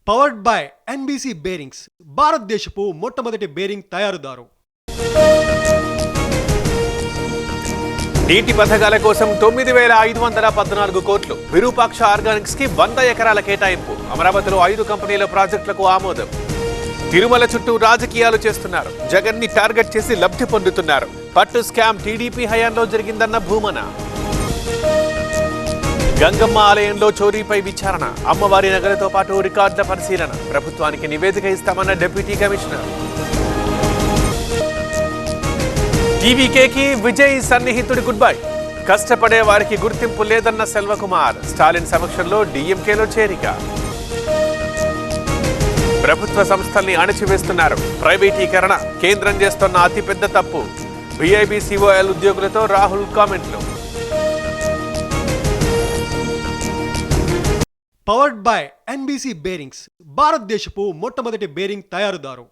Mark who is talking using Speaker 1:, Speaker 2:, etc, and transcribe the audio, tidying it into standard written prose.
Speaker 1: Powered by NBC bearings, భారతదేశపు మొట్టమొదటి bearing తయారుదారు.
Speaker 2: నీటి పథకాల కోసం 9,514 కోట్లు. విరూపాక్ష ఆర్గానిక్స్ కి 100 ఎకరాల కేటాయింపు. అమరావతిలో 5 కంపెనీల ప్రాజెక్టులకు ఆమోదం. తిరుమల చుట్టూ రాజకీయాలు చేస్తున్నారు. జగన్ ని టార్గెట్ చేసి లబ్ధి పొందుతున్నారు. పట్టు స్కామ్ టీడీపీ హయాంలో జరిగిందన్న భూమన. గంగమ్మ ఆలయంలో చోరీపై విచారణ. అమ్మవారి నగలతో పాటు రికార్డుల పరిశీలన. ప్రభుత్వానికి నివేదిక ఇస్తామన్న డిప్యూటీ కమిషనర్. టీవీకేకి విజయ్ సన్నిహితుడి గుడ్ బై. కష్టపడే వారికి గుర్తింపు లేదన్న సెల్వకుమార్. స్టాలిన్ సమక్షంలో డీఎంకేలో చేరిక. ప్రభుత్వ సంస్థల్ని అణచివేస్తున్నారు. ప్రైవేటీకరణ కేంద్రం చేస్తున్న అతిపెద్ద తప్పు. బీఐబీసీఓఎల్ ఉద్యోగులతో రాహుల్ కామెంట్లు.
Speaker 1: పవర్డ్ బై ఎన్బీసీ బేరింగ్స్, భారతదేశపు మొట్టమొదటి బేరింగ్ తయారుదారు.